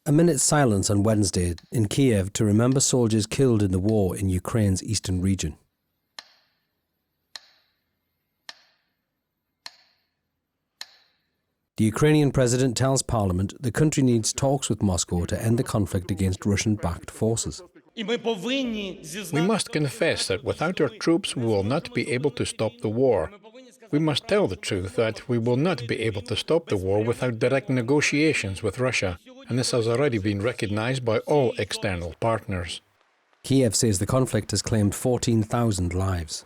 A minute's silence on Wednesday in Kiev to remember soldiers killed in the war in Ukraine's eastern region. The Ukrainian president tells parliament the country needs talks with Moscow to end the conflict against Russian-backed forces. We must confess that without our troops we will not be able to stop the war. We must tell the truth that we will not be able to stop the war without direct negotiations with Russia, and this has already been recognized by all external partners. Kiev says the conflict has claimed 14,000 lives.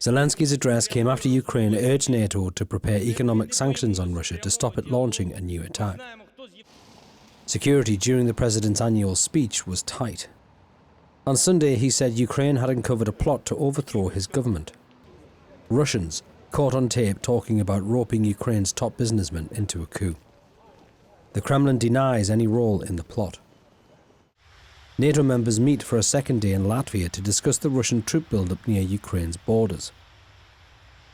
Zelensky's address came after Ukraine urged NATO to prepare economic sanctions on Russia to stop it launching a new attack. Security during the president's annual speech was tight. On Sunday, he said Ukraine had uncovered a plot to overthrow his government. Russians caught on tape talking about roping Ukraine's top businessmen into a coup. The Kremlin denies any role in the plot. NATO members meet for a second day in Latvia to discuss the Russian troop buildup near Ukraine's borders.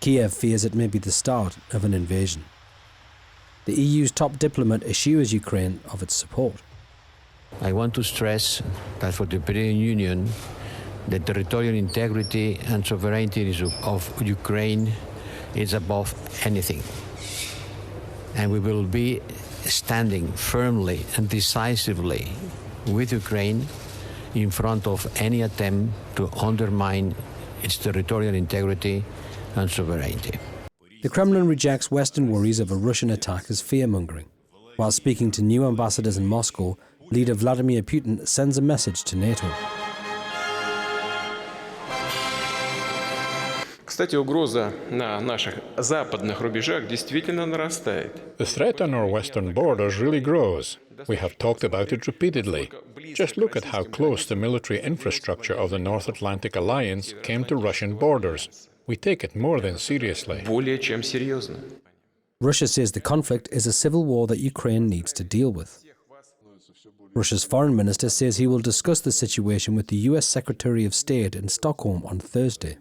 Kiev fears it may be the start of an invasion. The EU's top diplomat assures Ukraine of its support. I want to stress that for the European Union, the territorial integrity and sovereignty of Ukraine is above anything. And we will be standing firmly and decisively with Ukraine in front of any attempt to undermine its territorial integrity and sovereignty. The Kremlin rejects Western worries of a Russian attack as fear-mongering. While speaking to new ambassadors in Moscow, leader Vladimir Putin sends a message to NATO. Кстати, угроза на наших западных рубежах действительно нарастает. The threat on our western borders really grows. We have talked about it repeatedly. Just look at how close the military infrastructure of the North Atlantic Alliance came to Russian borders. We take it more than seriously. Более чем серьезно. Russia says the conflict is a civil war that Ukraine needs to deal with. Russia's foreign minister says he will discuss the situation with the US Secretary of State in Stockholm on Thursday.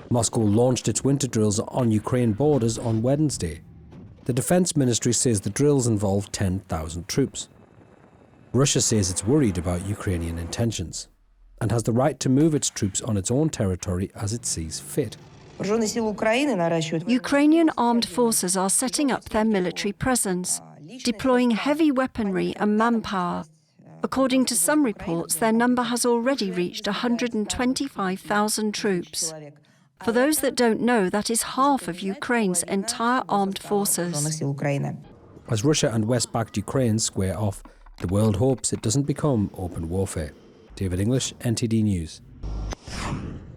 Moscow launched its winter drills on Ukraine borders on Wednesday. The Defense Ministry says the drills involve 10,000 troops. Russia says it's worried about Ukrainian intentions and has the right to move its troops on its own territory as it sees fit. Ukrainian armed forces are setting up their military presence, deploying heavy weaponry and manpower. According to some reports, their number has already reached 125,000 troops. For those that don't know, that is half of Ukraine's entire armed forces. As Russia and West-backed Ukraine square off, the world hopes it doesn't become open warfare. David English, NTD News.